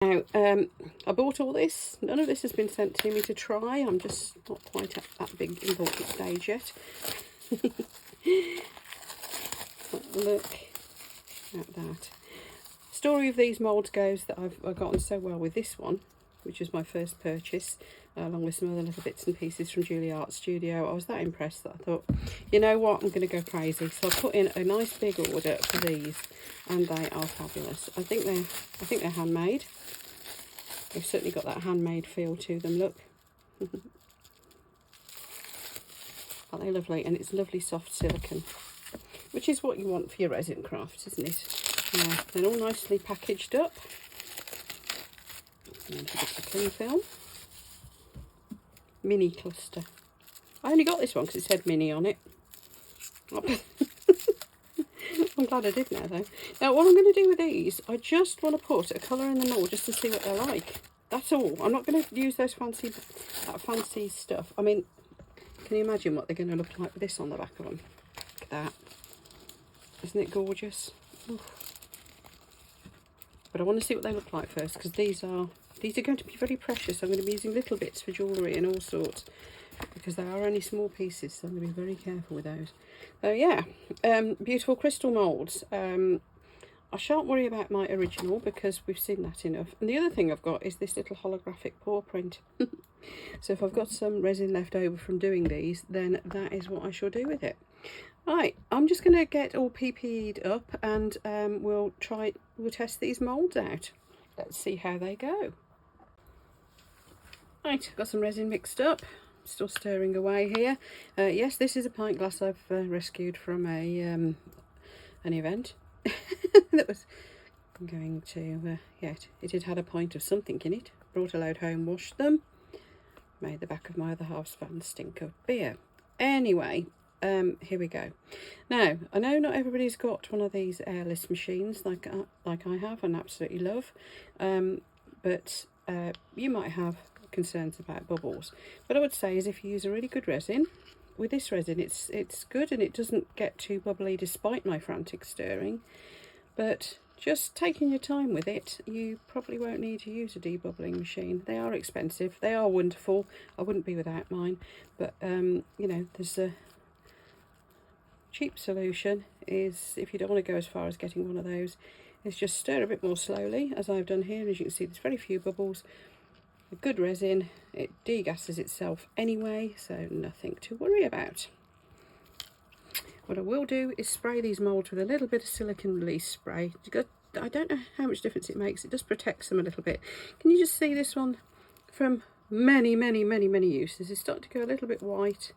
Now, I bought all this. None of this has been sent to me to try. I'm just not quite at that big important stage yet. Look at that. Story of these moulds goes that I've gotten so well with this one, which was my first purchase, along with some other little bits and pieces from Juliart Studio. I was that impressed that I thought, you know what, I'm going to go crazy. So I put in a nice big order for these, and they are fabulous. I think they're handmade. They've certainly got that handmade feel to them. Look, aren't they lovely? And it's lovely soft silicone, which is what you want for your resin crafts, isn't it? They're all nicely packaged up. And here's the cling film. Mini cluster. I only got this one because it said mini on it. I'm glad I did now though. Now what I'm going to do with these, I just want to put a colour in the mould just to see what they're like. That's all. I'm not going to use those fancy stuff. I mean, can you imagine what they're going to look like with this on the back of them? Look at that. Isn't it gorgeous? Oof. But I want to see what they look like first, because these are going to be very precious. I'm going to be using little bits for jewellery and all sorts, because they are only small pieces, so I'm going to be very careful with those. So yeah, beautiful crystal moulds. I shan't worry about my original because we've seen that enough. And the other thing I've got is this little holographic paw print. So if I've got some resin left over from doing these, then that is what I shall do with it. Right, I'm just going to get all PPE'd up, and we'll test these moulds out. Let's see how they go. Right, got some resin mixed up. Still stirring away here. Yes, this is a pint glass I've rescued from an event that was going to, it had a pint of something in it. Brought a load home, washed them, made the back of my other half's van stink of beer. Anyway, here we go. Now, I know not everybody's got one of these airless machines like I have and absolutely love, but you might have concerns about bubbles. What I would say is if you use a really good resin, with this resin it's good and it doesn't get too bubbly despite my frantic stirring, but just taking your time with it, you probably won't need to use a debubbling machine. They are expensive, they are wonderful, I wouldn't be without mine, but you know, there's a cheap solution is, if you don't want to go as far as getting one of those, is just stir a bit more slowly, as I've done here. As you can see, there's very few bubbles. A good resin, it degasses itself anyway, so nothing to worry about. What I will do is spray these moulds with a little bit of silicone release spray. I don't know how much difference it makes, it just protects them a little bit. Can you just see this one from many uses? It's starting to go a little bit white.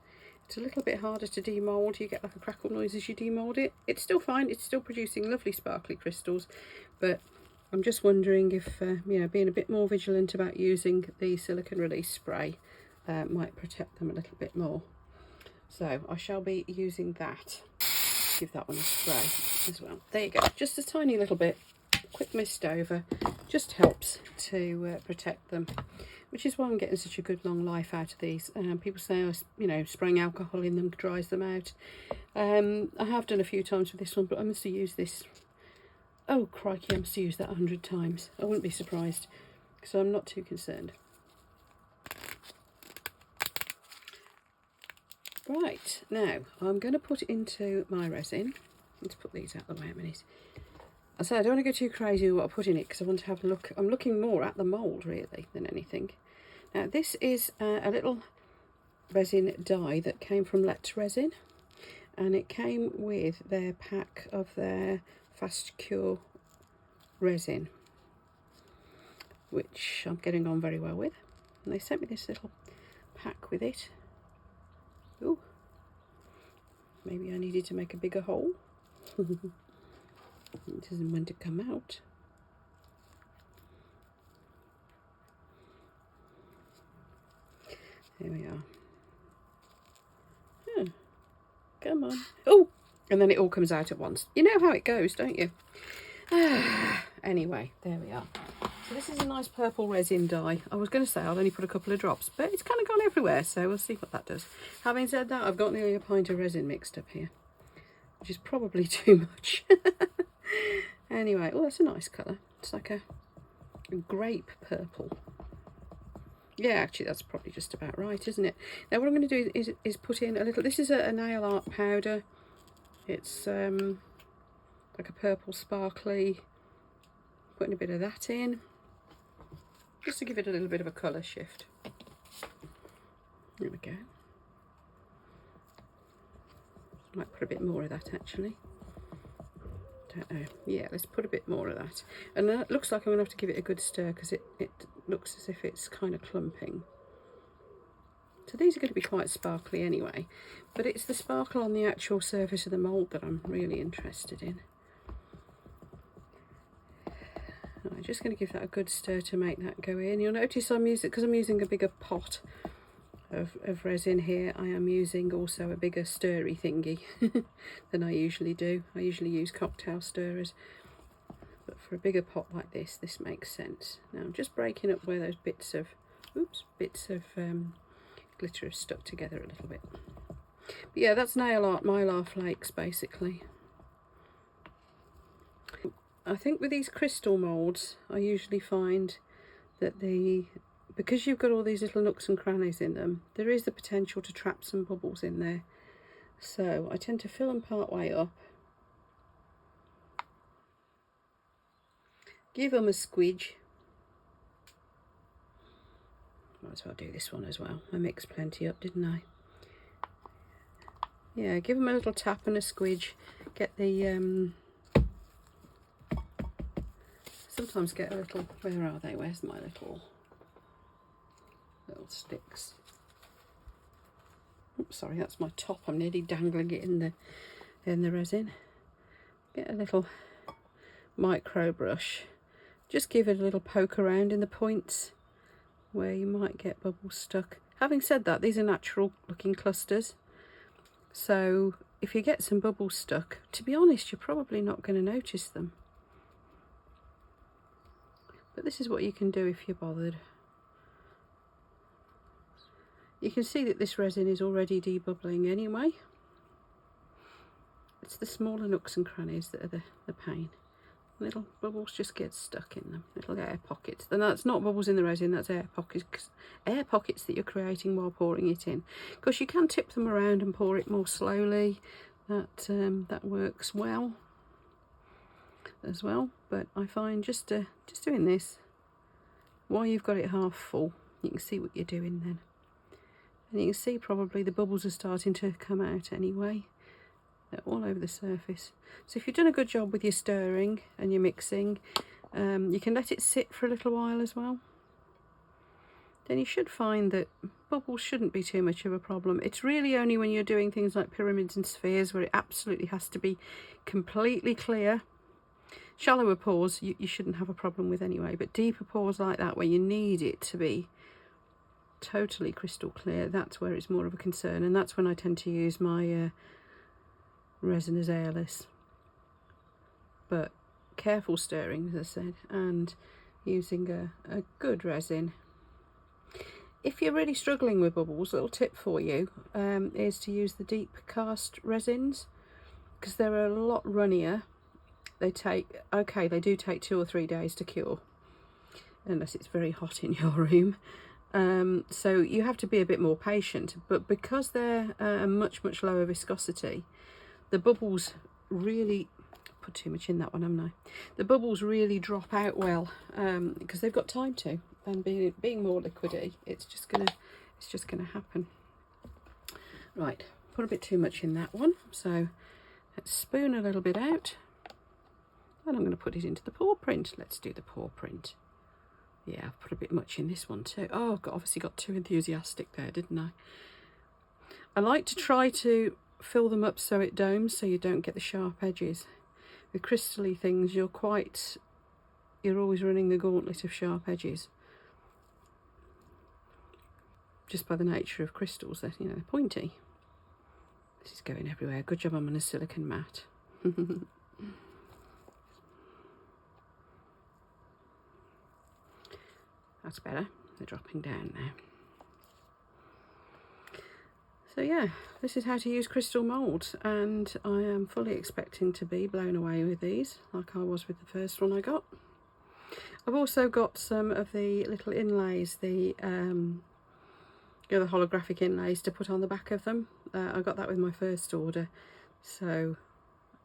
It's a little bit harder to demold. You get like a crackle noise as you demold it. It's still fine, it's still producing lovely sparkly crystals, but I'm just wondering if, you know, being a bit more vigilant about using the silicone release spray might protect them a little bit more. So I shall be using that. Give that one a spray as well. There you go, just a tiny little bit, quick mist over, just helps to protect them, which is why I'm getting such a good long life out of these. People say, you know, spraying alcohol in them dries them out. I have done a few times with this one, but I must have used this, oh crikey, I must have used that 100 times. I wouldn't be surprised, so I'm not too concerned. Right, now I'm going to put into my resin. Let's put these out of the way a minute. I say I don't want to go too crazy with what I put in it, because I want to have a look. I'm looking more at the mould really than anything. Now this is a little resin die that came from Let's Resin, and it came with their pack of their fast cure resin, which I'm getting on very well with, and they sent me this little pack with it. Ooh, maybe I needed to make a bigger hole. It doesn't want to come out. There we are. Oh, come on. Oh, and then it all comes out at once. You know how it goes, don't you? Anyway, there we are. So this is a nice purple resin dye. I was going to say I'll only put a couple of drops, but it's kind of gone everywhere, so we'll see what that does. Having said that, I've got nearly a pint of resin mixed up here, which is probably too much. Anyway, oh, that's a nice colour. It's like a grape purple. Yeah, actually that's probably just about right, isn't it? Now what I'm going to do is put in a little, this is a nail art powder. It's like a purple sparkly, putting a bit of that in, just to give it a little bit of a colour shift. There we go. Might put a bit more of that actually. Don't know. Yeah, let's put a bit more of that. And it looks like I'm going to have to give it a good stir because it looks as if it's kind of clumping. So these are going to be quite sparkly anyway, but it's the sparkle on the actual surface of the mould that I'm really interested in. I'm just going to give that a good stir to make that go in. You'll notice I'm using, because I'm using a bigger pot of resin here, I am using also a bigger stirry thingy than I usually do. I usually use cocktail stirrers, but for a bigger pot like this, this makes sense. Now I'm just breaking up where those bits of glitter have stuck together a little bit. But yeah, that's nail art mylar flakes basically. I think with these crystal moulds, I usually find that because you've got all these little nooks and crannies in them, there is the potential to trap some bubbles in there. So I tend to fill them part way up, give them a squidge. Might as well do this one as well. I mixed plenty up, didn't I? Yeah, give them a little tap and a squidge. Get the sometimes get a little, where are they? Where's my little sticks? Oops, sorry, that's my top. I'm nearly dangling it in the resin. Get a little micro brush. Just give it a little poke around in the points where you might get bubbles stuck. Having said that, these are natural looking clusters, so if you get some bubbles stuck, to be honest, you're probably not going to notice them. But this is what you can do if you're bothered. You can see that this resin is already debubbling anyway. It's the smaller nooks and crannies that are the pain. Little bubbles just get stuck in them, little air pockets. And that's not bubbles in the resin, that's air pockets that you're creating while pouring it in. Of course, you can tip them around and pour it more slowly. That works well as well. But I find just doing this while you've got it half full, you can see what you're doing then. And you can see probably the bubbles are starting to come out anyway. They're all over the surface. So if you've done a good job with your stirring and your mixing, you can let it sit for a little while as well. Then you should find that bubbles shouldn't be too much of a problem. It's really only when you're doing things like pyramids and spheres where it absolutely has to be completely clear. Shallower pours you shouldn't have a problem with anyway, but deeper pours like that where you need it to be totally crystal clear, that's where it's more of a concern, and that's when I tend to use my resin as airless. But careful stirring, as I said, and using a good resin. If you're really struggling with bubbles, a little tip for you is to use the deep cast resins, because they're a lot runnier. They do take 2 or 3 days to cure, unless it's very hot in your room. So you have to be a bit more patient, but because they're a much lower viscosity, the bubbles really, put too much in that one, haven't I? The bubbles really drop out well, because they've got time to, and being more liquidy, it's just gonna happen. Right, put a bit too much in that one, so let's spoon a little bit out, and I'm going to put it into the paw print. Let's do the paw print. Yeah, I've put a bit much in this one too. Oh, I've obviously got too enthusiastic there, didn't I? I like to try to fill them up so it domes, so you don't get the sharp edges. With crystally things, you're always running the gauntlet of sharp edges. Just by the nature of crystals, they're pointy. This is going everywhere. Good job I'm on a silicone mat. That's better. They're dropping down now. So yeah, this is how to use crystal moulds, and I am fully expecting to be blown away with these, like I was with the first one I got. I've also got some of the little inlays, the the holographic inlays to put on the back of them. I got that with my first order, so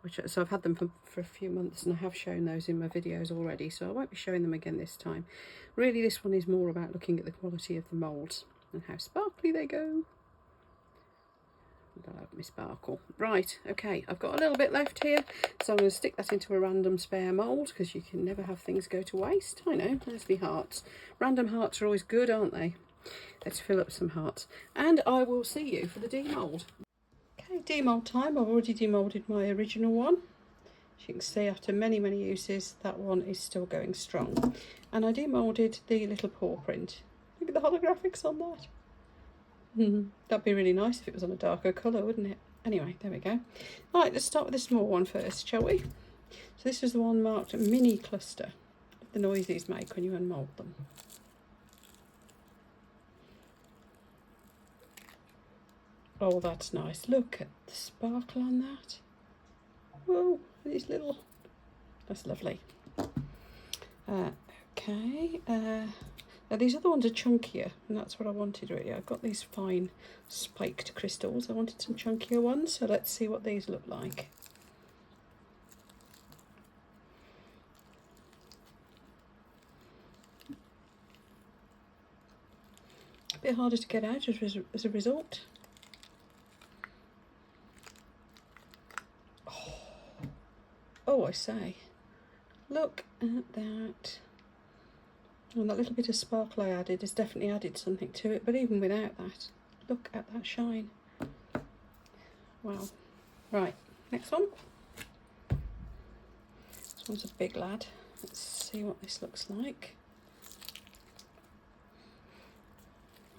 I've had them for a few months, and I have shown those in my videos already, so I won't be showing them again this time. Really, this one is more about looking at the quality of the moulds and how sparkly they go. I love my sparkle. Right, okay, I've got a little bit left here, so I'm going to stick that into a random spare mould, because you can never have things go to waste. I know, there's me hearts. Random hearts are always good, aren't they? Let's fill up some hearts, and I will see you for the demould. Okay, demould time. I've already demoulded my original one. As you can see, after many uses, that one is still going strong. And I demoulded the little paw print. Look at the holographics on that. That'd be really nice if it was on a darker colour, wouldn't it? Anyway, there we go. Right, let's start with the small one first, shall we? So this is the one marked mini cluster. The noise these make when you unmould them. Oh, that's nice. Look at the sparkle on that. Whoa, these little... That's lovely. Okay. Now these other ones are chunkier, and that's what I wanted really. I've got these fine spiked crystals. I wanted some chunkier ones, so let's see what these look like. A bit harder to get out as a result. Oh, I say, look at that. And that little bit of sparkle I added has definitely added something to it, but even without that, look at that shine. Wow. Right, next one. This one's a big lad. Let's see what this looks like.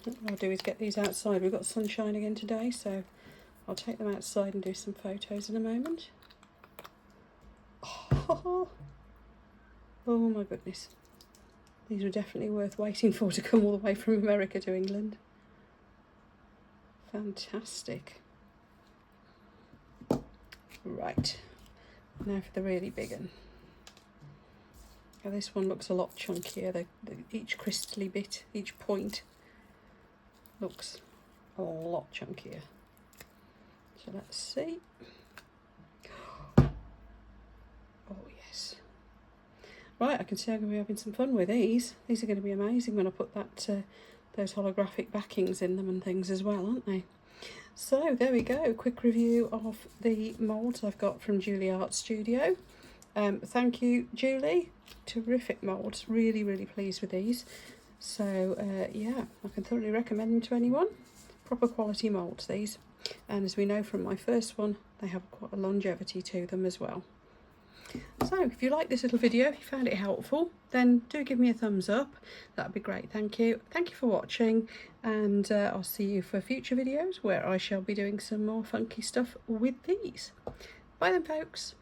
What I'll do is get these outside. We've got sunshine again today, so I'll take them outside and do some photos in a moment. Oh my goodness. These are definitely worth waiting for to come all the way from America to England. Fantastic. Right, now for the really big one. Now this one looks a lot chunkier. Each crystally bit, each point looks a lot chunkier. So let's see. Oh yes. Right, I can see I'm going to be having some fun with these. These are going to be amazing when I put that those holographic backings in them and things as well, aren't they? So there we go, quick review of the moulds I've got from Juliart Studio. Thank you, Julie. Terrific moulds, really pleased with these. So yeah, I can thoroughly recommend them to anyone. Proper quality moulds these, and as we know from my first one, they have quite a longevity to them as well. So if you like this little video, if you found it helpful, then do give me a thumbs up. That'd be great. Thank you for watching, and I'll see you for future videos where I shall be doing some more funky stuff with these. Bye then, folks.